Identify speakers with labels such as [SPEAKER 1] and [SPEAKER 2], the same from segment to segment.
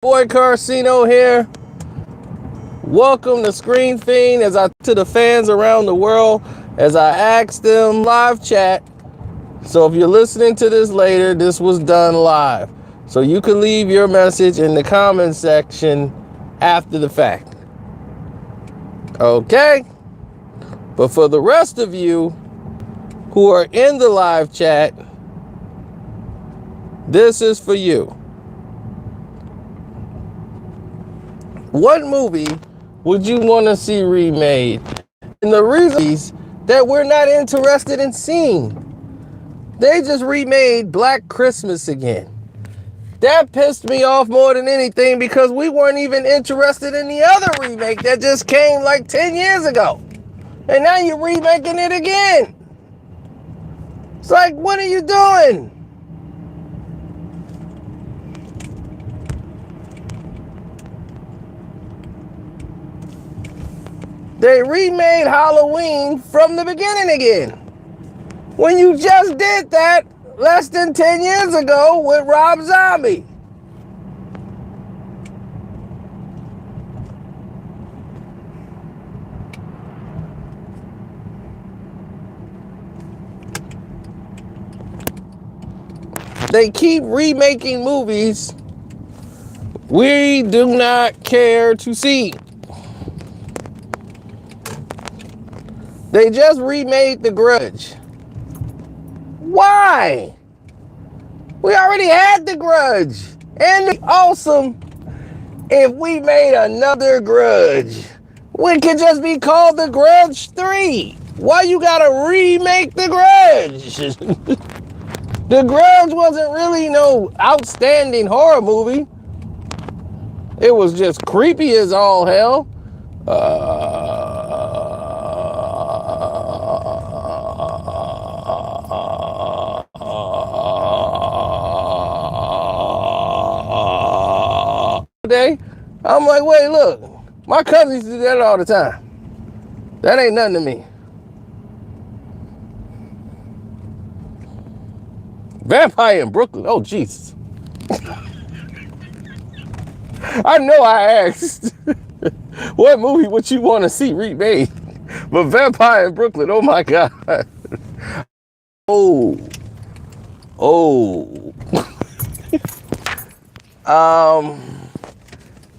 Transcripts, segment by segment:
[SPEAKER 1] Boy Carcino here. Welcome to Screen Fiend to the fans around the world as I asked them live chat. So if you're listening to this later, this was done live. So you can leave your message in the comment section after the fact. Okay? But for the rest of you who are in the live chat, this is for you. What movie would you want to see remade? And the reason is that we're not interested in seeing. They just remade Black Christmas again. That pissed me off more than anything because we weren't even interested in the other remake that just came like 10 years ago. And now you're remaking it again. It's like, what are you doing? They remade Halloween from the beginning again. When you just did that less than 10 years ago with Rob Zombie. They keep remaking movies we do not care to see. They just remade The Grudge. Why? We already had The Grudge. And it's awesome if we made another Grudge. It could just be called The Grudge 3. Why you gotta remake The Grudge? The Grudge wasn't really no outstanding horror movie. It was just creepy as all hell. Day, I'm like, wait, look, my cousins do that all the time. That ain't nothing to me. Vampire in Brooklyn. Oh, Jesus. I know I asked what movie would you want to see remade, but Vampire in Brooklyn. Oh my God. Oh.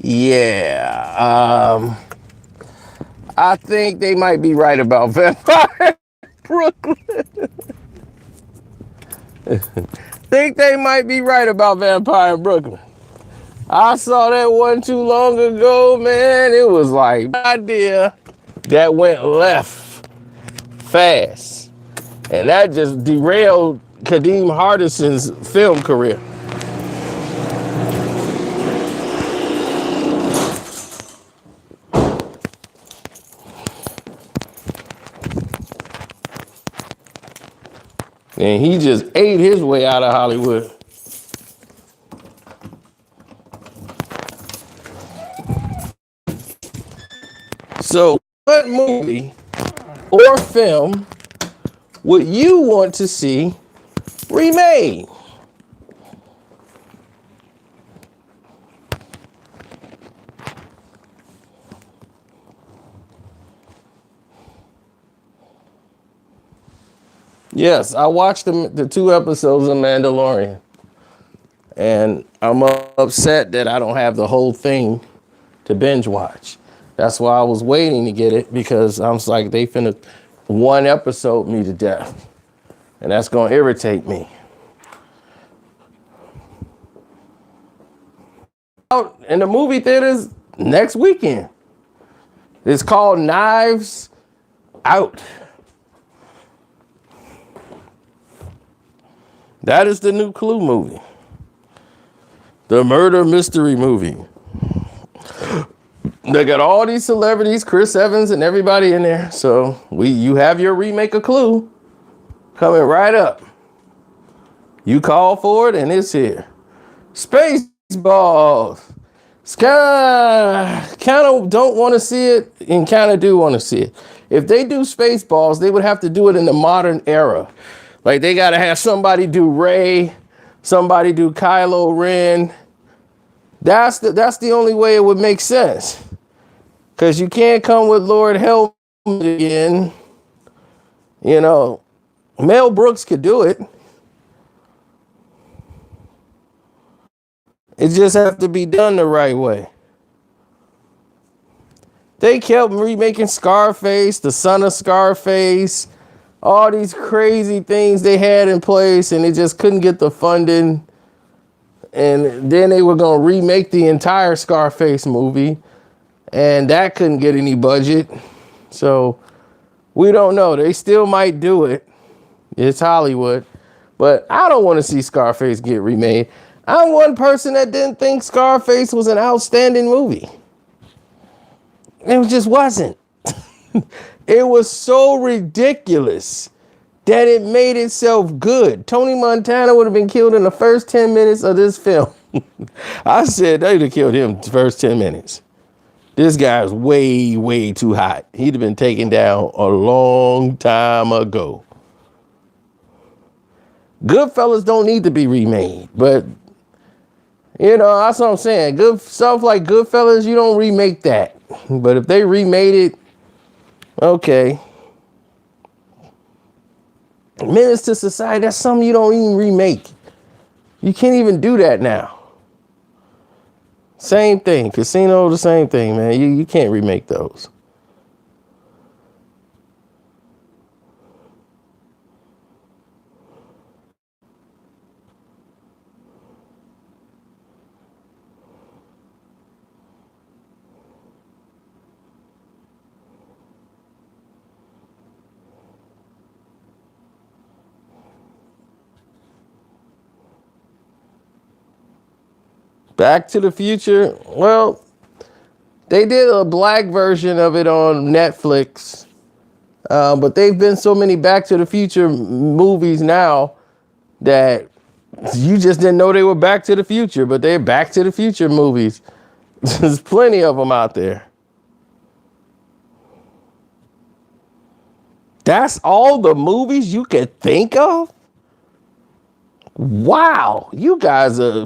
[SPEAKER 1] Yeah. I think they might be right about Vampire Brooklyn. Think they might be right about Vampire Brooklyn. I saw that one too long ago, man. It was like an idea that went left fast. And that just derailed Kadeem Hardison's film career. And he just ate his way out of Hollywood. So, what movie or film would you want to see remade? Yes, I watched the 2 episodes of Mandalorian. And I'm upset that I don't have the whole thing to binge watch. That's why I was waiting to get it, because I was like, they finna 1 episode me to death. And that's gonna irritate me. Out in the movie theaters next weekend. It's called Knives Out. That is the new Clue movie. The murder mystery movie. They got all these celebrities, Chris Evans and everybody in there. So you have your remake of Clue coming right up. You call for it and it's here. Spaceballs. Kind of don't want to see it and kind of do want to see it. If they do Spaceballs, they would have to do it in the modern era. Like they got to have somebody do Rey, somebody do Kylo Ren, That's the only way it would make sense. Because you can't come with Lord Helmet again. You know, Mel Brooks could do it. It just has to be done the right way. They kept remaking Scarface, the son of Scarface, all these crazy things they had in place, and they just couldn't get the funding. And then they were going to remake the entire Scarface movie, and that couldn't get any budget. So we don't know. They still might do it. It's Hollywood. But I don't want to see Scarface get remade. I'm one person that didn't think Scarface was an outstanding movie. It just wasn't. It was so ridiculous that it made itself good. Tony Montana would have been killed in the first 10 minutes of this film. I said they'd have killed him the first 10 minutes. This guy's way, way too hot. He'd have been taken down a long time ago. Goodfellas don't need to be remade, but you know, that's what I'm saying. Good stuff like Goodfellas, you don't remake that. But if they remade it, okay. Menace to Society, that's something you don't even remake. You can't even do that now. Same thing. Casino, the same thing, man. You can't remake those. Back to the Future, well, they did a black version of it on Netflix, but they've been so many Back to the Future movies now that you just didn't know they were Back to the Future, but they're Back to the Future movies. There's plenty of them out there. That's all the movies you could think of? Wow, you guys are...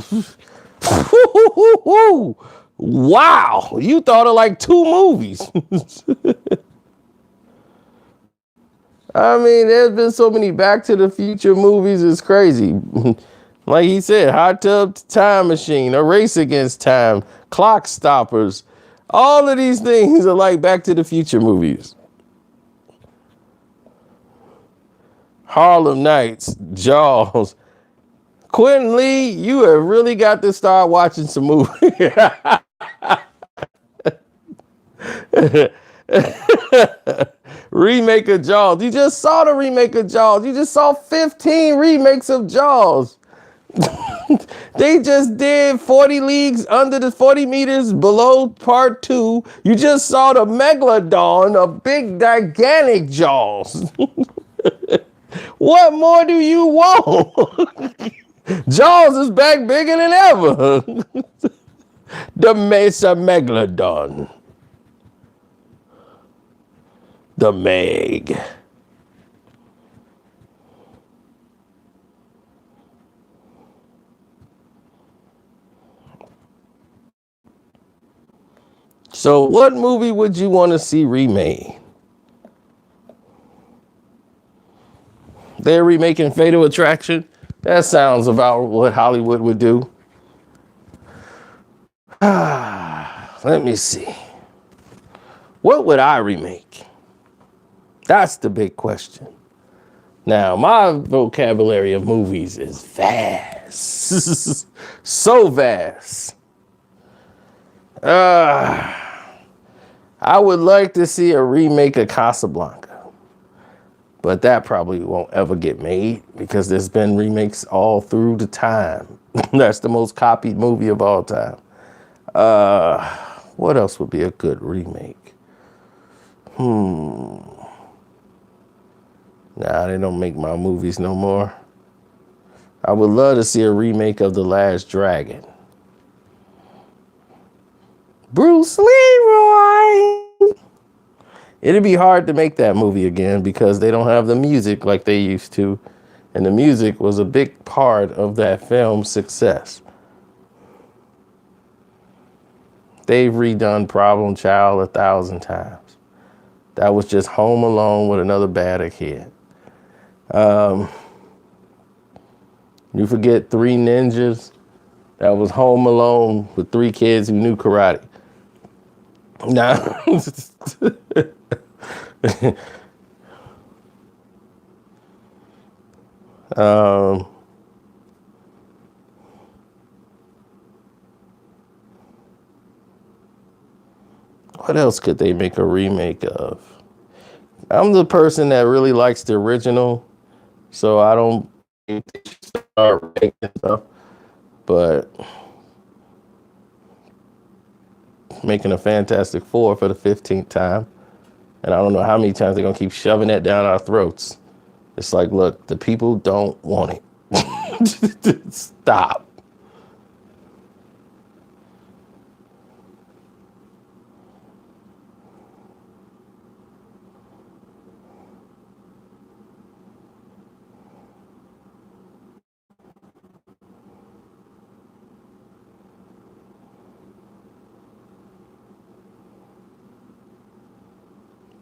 [SPEAKER 1] Wow, you thought of like 2 movies. I mean, there's been so many Back to the Future movies, it's crazy. Like he said, Hot Tub Time Machine, A Race Against Time, Clock Stoppers. All of these things are like Back to the Future movies. Harlem Nights, Jaws. Quentin Lee, you have really got to start watching some movies. Remake of Jaws. You just saw the remake of Jaws. You just saw 15 remakes of Jaws. They just did 40 leagues under the 40 meters below part 2. You just saw the Megalodon, a big gigantic Jaws. What more do you want? Jaws is back bigger than ever. The Mesa Megalodon. The Meg. So what movie would you want to see remade? They're remaking Fatal Attraction. That sounds about what Hollywood would do. Let me see. What would I remake? That's the big question. Now, my vocabulary of movies is vast. So vast. I would like to see a remake of Casablanca. But that probably won't ever get made because there's been remakes all through the time. That's the most copied movie of all time. What else would be a good remake? Nah, they don't make my movies no more. I would love to see a remake of The Last Dragon. Bruce Leroy! It'd be hard to make that movie again because they don't have the music like they used to. And the music was a big part of that film's success. They've redone Problem Child 1,000 times. That was just Home Alone with another bad kid. You forget Three Ninjas? That was Home Alone with three kids who knew karate. Now, um, what else could they make a remake of? I'm the person that really likes the original, so I don't think they should start making stuff. But making a Fantastic Four for the 15th time, and I don't know how many times they're gonna keep shoving that down our throats. It's like, look, the people don't want it. Stop.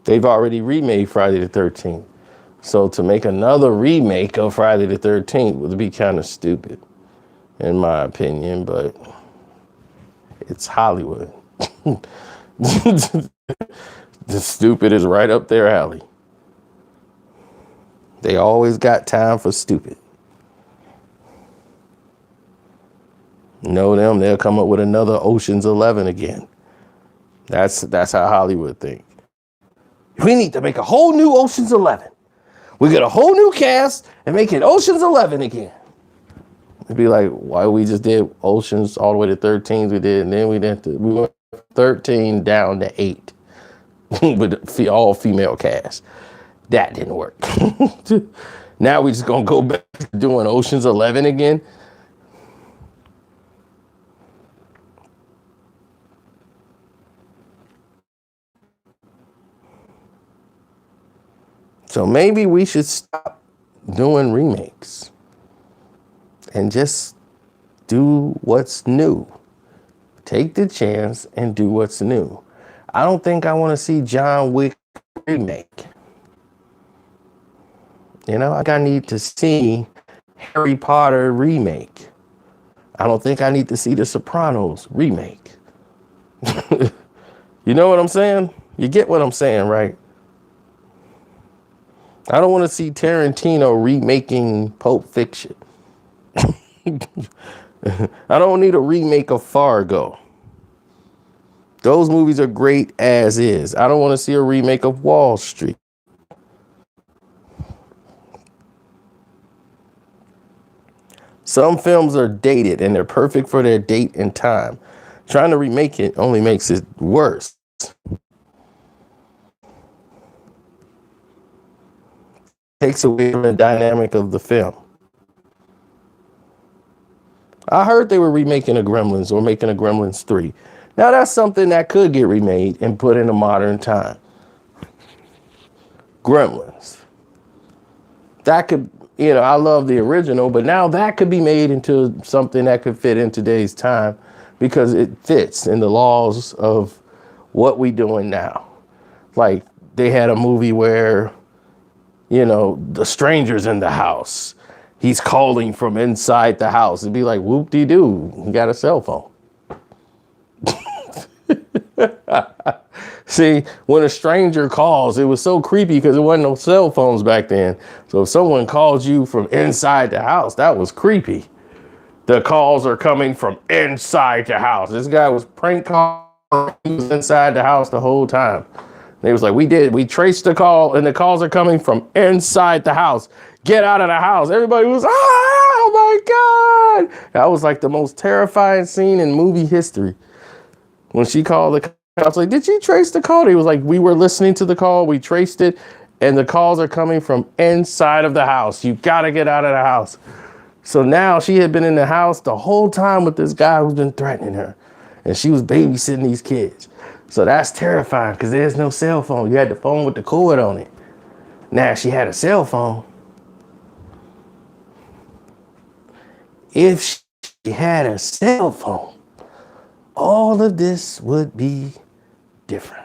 [SPEAKER 1] They've already remade Friday the 13th. So to make another remake of Friday the 13th would be kind of stupid, in my opinion, but it's Hollywood. The stupid is right up their alley. They always got time for stupid. Know them, they'll come up with another Ocean's 11 again. That's how Hollywood think. We need to make a whole new Ocean's 11. We get a whole new cast and make it Ocean's 11 again. It'd be like, why we just did Oceans all the way to 13 we did, and then we went 13 down to 8 with all female cast. That didn't work. Now we just gonna go back to doing Ocean's 11 again. So maybe we should stop doing remakes and just do what's new. Take the chance and do what's new. I don't think I want to see John Wick remake. You know, I need to see Harry Potter remake. I don't think I need to see The Sopranos remake. You know what I'm saying? You get what I'm saying, right? I don't want to see Tarantino remaking Pulp Fiction. I don't need a remake of Fargo. Those movies are great as is. I don't want to see a remake of Wall Street. Some films are dated and they're perfect for their date and time. Trying to remake it only makes it worse. Takes away from the dynamic of the film. I heard they were remaking a Gremlins or making a Gremlins 3. Now that's something that could get remade and put in a modern time. Gremlins. That could, I love the original, but now that could be made into something that could fit in today's time because it fits in the laws of what we doing now. Like they had a movie where, the stranger's in the house. He's calling from inside the house. It'd be like, whoop-de-doo, he got a cell phone. See, when a stranger calls, it was so creepy because there wasn't no cell phones back then. So if someone calls you from inside the house, that was creepy. The calls are coming from inside the house. This guy was prank calling. He was inside the house the whole time. They was like, we traced the call and the calls are coming from inside the house. Get out of the house. Everybody was, oh my God. That was like the most terrifying scene in movie history. When she called the, I was like, did you trace the call? He was like, we were listening to the call. We traced it. And the calls are coming from inside of the house. You got to get out of the house. So now she had been in the house the whole time with this guy who's been threatening her. And she was babysitting these kids. So that's terrifying because there's no cell phone. You had the phone with the cord on it. Now she had a cell phone. If she had a cell phone, all of this would be different.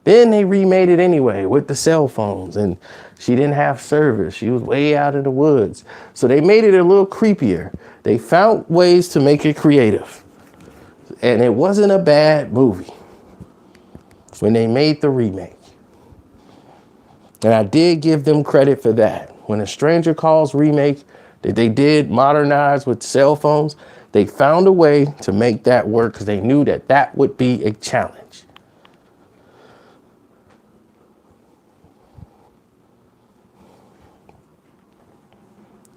[SPEAKER 1] Then they remade it anyway with the cell phones, and she didn't have service. She was way out in the woods. So they made it a little creepier. They found ways to make it creative. And it wasn't a bad movie when they made the remake. And I did give them credit for that. When A Stranger Calls remake that they did modernize with cell phones, they found a way to make that work because they knew that that would be a challenge.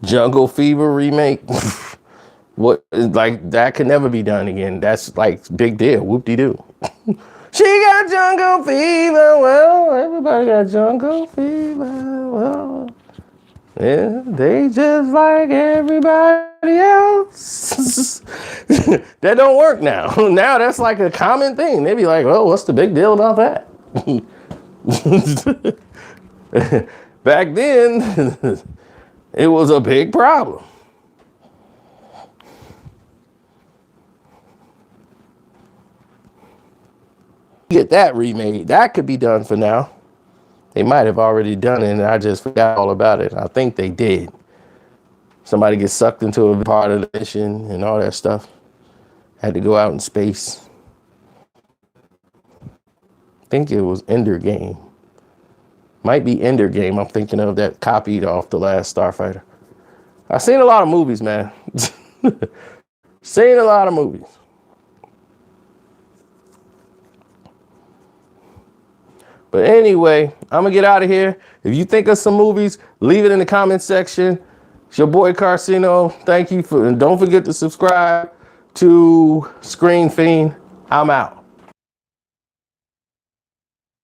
[SPEAKER 1] Jungle Fever remake. What, like, that could never be done again. That's like big deal. Whoop-de-doo. She got jungle fever. Well, everybody got jungle fever. Well, yeah, they just like everybody else. That don't work now. Now that's like a common thing. They be like, well, what's the big deal about that? Back then, it was a big problem. Get that remade. That could be done for now. They might have already done it and I just forgot all about it. I think they did. Somebody gets sucked into a part of the mission and all that stuff. Had to go out in space. I think it was Ender Game. Might be Ender Game I'm thinking of that copied off the last Starfighter. I've seen a lot of movies, man. Seen a lot of movies. But anyway, I'm going to get out of here. If you think of some movies, leave it in the comment section. It's your boy Carcino. Thank you and don't forget to subscribe to Screen Fiend. I'm out.